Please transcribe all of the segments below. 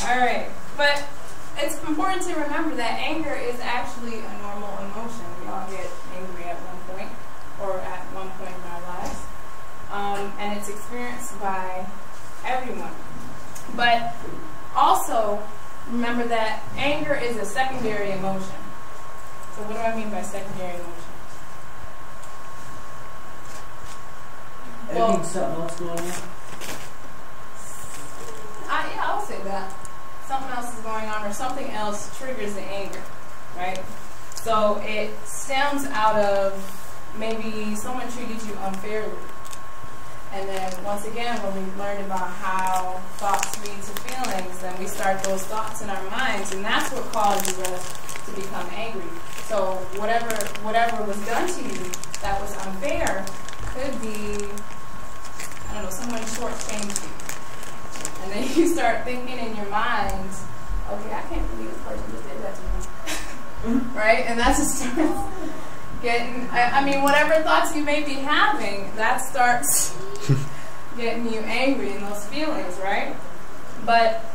Alright, but it's important to remember that anger is actually a normal emotion. We all get angry at one point, or at one point in our lives. And it's experienced by everyone. But also, remember that anger is a secondary emotion. So what do I mean by secondary emotion? That means something else going on? Yeah, I'll say that. Something else is going on, or something else triggers the anger, right? So it stems out of maybe someone treated you unfairly. And then once again, when we learned about how thoughts lead to feelings, then we start those thoughts in our minds, and that's what causes us to become angry. So whatever was done to you that was unfair could be, I don't know, someone shortchanged you. And then you start thinking in your mind, okay, I can't believe this person just did that to me. Right? And that just starts getting, I mean, whatever thoughts you may be having, that starts getting you angry in those feelings, right? But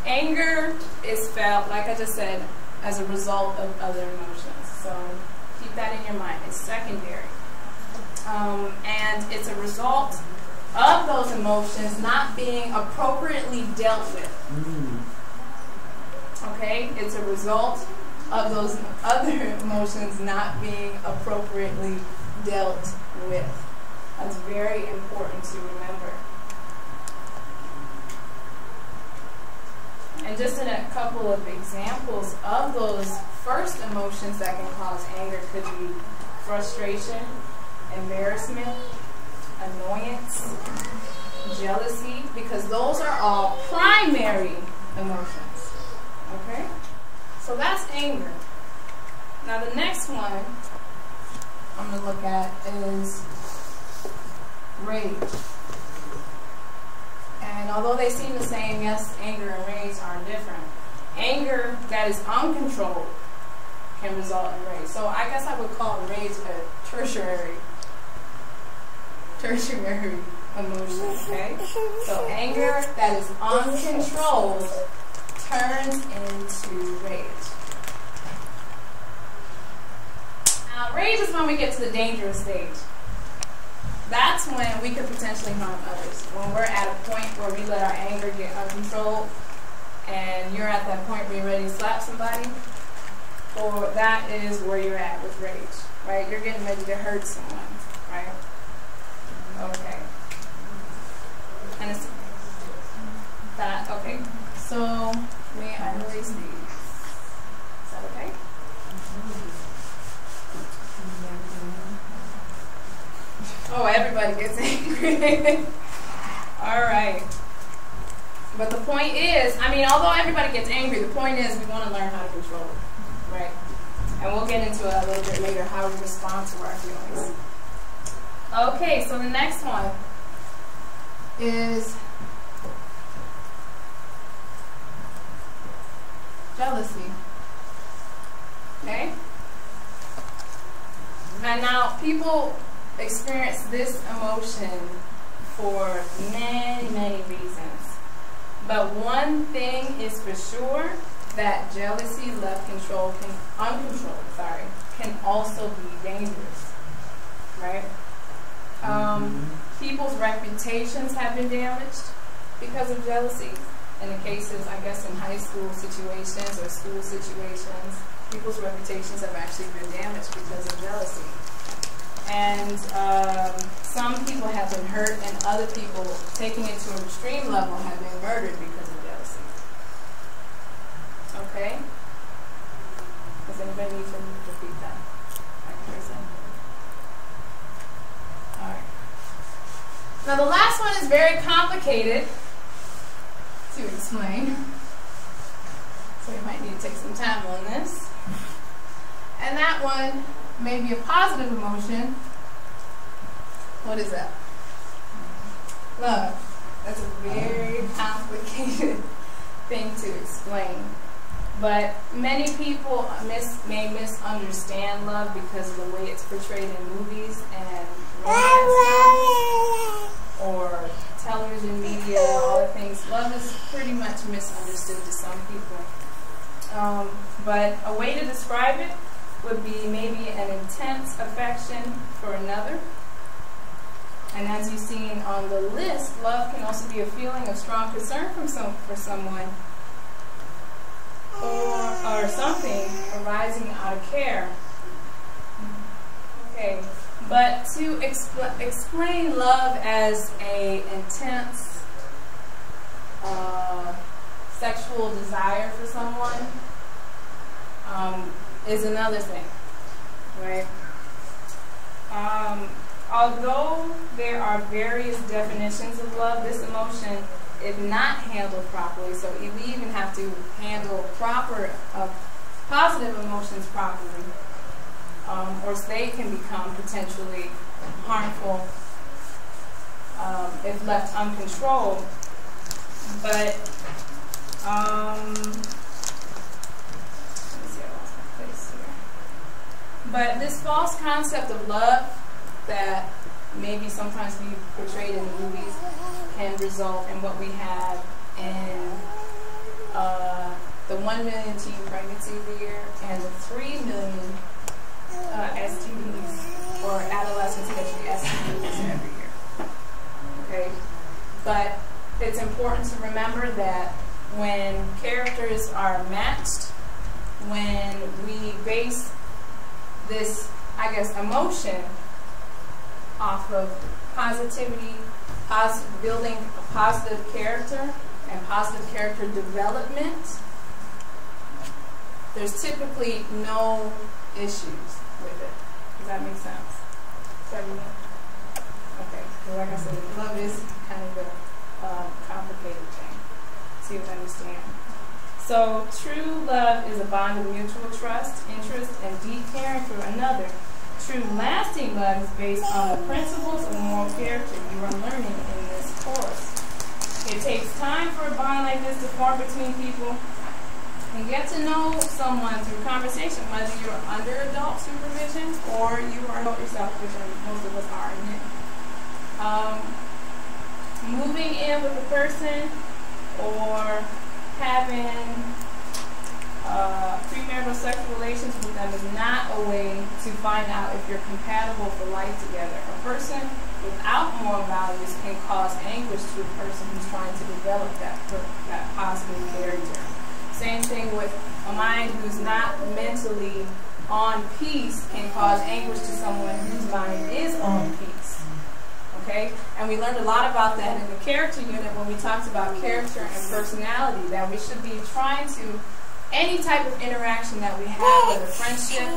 anger is felt, like I just said, as a result of other emotions. So keep that in your mind. It's secondary. And it's a result of those emotions not being appropriately dealt with. Okay? It's a result of those other emotions not being appropriately dealt with. That's very important to remember. And just in a couple of examples of those first emotions that can cause anger could be frustration, embarrassment, annoyance, jealousy, because those are all primary emotions. Okay? So that's anger. Now the next one I'm going to look at is rage. And although they seem the same, yes, anger and rage are different. Anger that is uncontrolled can result in rage. So I guess I would call rage a tertiary emotion, okay? So anger that is uncontrolled turns into rage. Now, rage is when we get to the dangerous stage. That's when we could potentially harm others. When we're at a point where we let our anger get uncontrolled, and you're at that point where you're ready to slap somebody, or that is where you're at with rage, right? You're getting ready to hurt someone, right? Okay. And it's that, okay. So, may I release these? Is that okay? Oh, everybody gets angry. Alright. But the point is, I mean, although everybody gets angry, the point is we want to learn how to control it. Right? And we'll get into it a little bit later, how we respond to our feelings. Okay, so the next one is jealousy. Okay? And now people experience this emotion for many, many reasons. But one thing is for sure, that jealousy left uncontrolled, can also be dangerous. Right? People's reputations have been damaged because of jealousy. In the cases, I guess, in high school situations or school situations, people's reputations have actually been damaged because of jealousy. And some people have been hurt, and other people, taking it to an extreme level, have been murdered because of jealousy. Okay? Does anybody need to repeat that? Alright. Now the last one is very complicated to explain. So we might need to take some time on this. And that one may be a positive emotion. What is that? Love. That's a very complicated thing to explain. But many people may misunderstand love because of the way it's portrayed in movies and romance or television media, all the things. Love is pretty much misunderstood to But a way to describe it would be maybe an intense affection for another. And as you've seen on the list, love can also be a feeling of strong concern for someone or something arising out of care. Okay, but to explain love as an intense sexual desire for someone is another thing, right? Although there are various definitions of love, this emotion, if not handled properly, so we even have to handle positive emotions properly, or they can become potentially harmful if left uncontrolled. But let me see, I lost my place here. But this false concept of love that maybe sometimes we portrayed in movies can result in what we have in the 1 million teen pregnancy year and the 3 million STDs, or adolescents catching STDs every year. Okay? But it's important to remember that when characters are matched, when we base this, I guess, emotion off of positivity, building a positive character and positive character development, there's typically no issues with it. Does that make sense? Okay, so like I said, love is kind of a complicated thing. So you understand. So true love is a bond of mutual trust, interest, and deep caring for another. True lasting love is based on the principles of moral character you are learning in this course. It takes time for a bond like this to form between people, and get to know someone through conversation, whether you're under adult supervision or you are adult yourself, which most of us are in. Moving in with a person or having premarital sexual relations with them is not a way to find out if you're compatible for life together. A person without moral values can cause anguish to a person who's trying to develop that positive character. Same thing with a mind who's not mentally on peace can cause anguish to someone whose mind is on peace. Okay? And we learned a lot about that in the character unit when we talked about character and personality, that we should be trying to, any type of interaction that we have, whether friendship,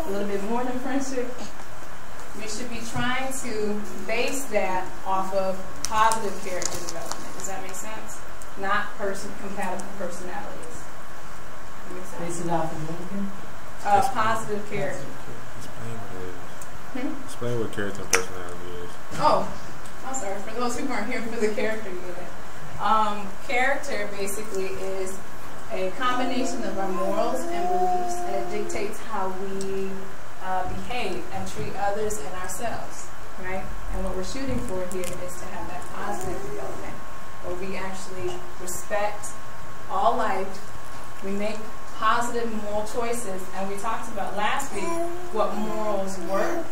a little bit more than friendship, we should be trying to base that off of positive character development. Does that make sense? Not compatible personalities. Base it off of what again? Positive character. Explain what character and personality is. Oh, I'm sorry. For those who weren't here for the character unit. Character basically is a combination of our morals and beliefs, and it dictates how we behave and treat others and ourselves, right? And what we're shooting for here is to have that positive development, where we actually respect all life, we make positive moral choices, and we talked about last week what morals were,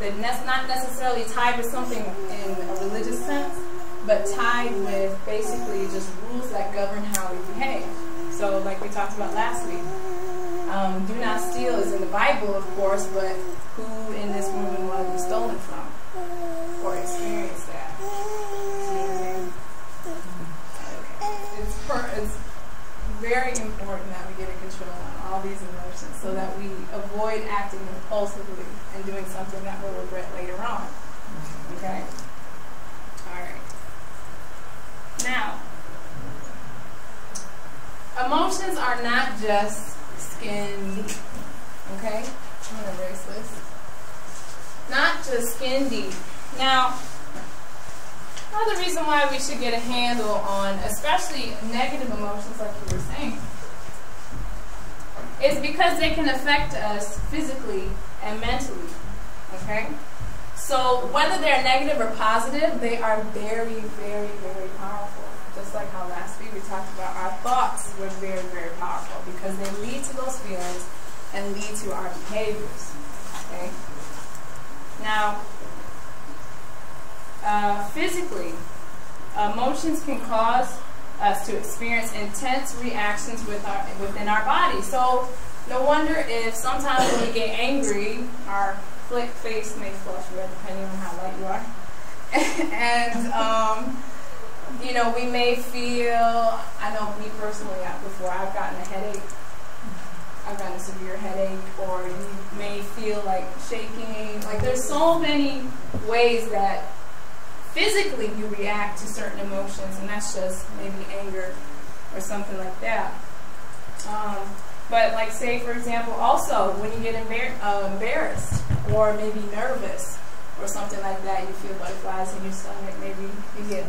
that not necessarily tied with something in a religious sense, but tied with basically just rules that govern how we behave. So like we talked about last week, do not steal is in the Bible, of course, but who in this room would want to be stolen from or experience that? It's very important that we get a control on all these emotions so that we avoid acting impulsively and doing something that we'll regret later on. Okay? All right. Now, emotions are not just skin deep. Okay? I'm going to erase this. Not just skin deep. Now, another reason why we should get a handle on, especially negative emotions like you were saying, is because they can affect us physically and mentally. Okay? So whether they're negative or positive, they are very, very, very powerful. Just just like how last week we talked about, our thoughts were very, very powerful because they lead to those feelings and lead to our behaviors. Okay? Now, physically, emotions can cause us to experience intense reactions within our body. So, no wonder if sometimes when we get angry, our face may flush red depending on how light you are. And, you know, we may feel, I know me personally, before I've gotten a headache, I've gotten a severe headache, or you may feel like shaking. Like there's so many ways that physically you react to certain emotions, and that's just maybe anger or something like that. But like say, for example, also when you get embarrassed or maybe nervous or something like that, you feel butterflies in your stomach, maybe you get,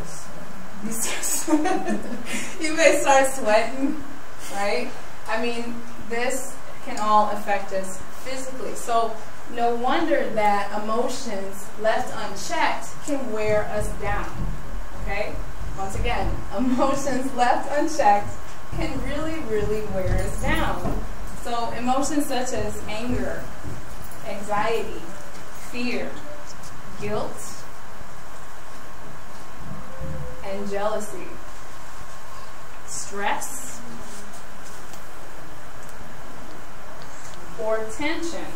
you may start sweating, right? I mean, this can all affect us physically. So no wonder that emotions left unchecked can wear us down, okay? Once again, emotions left unchecked can really, really wear us down. So emotions such as anger, anxiety, fear, guilt, and jealousy, stress, or tension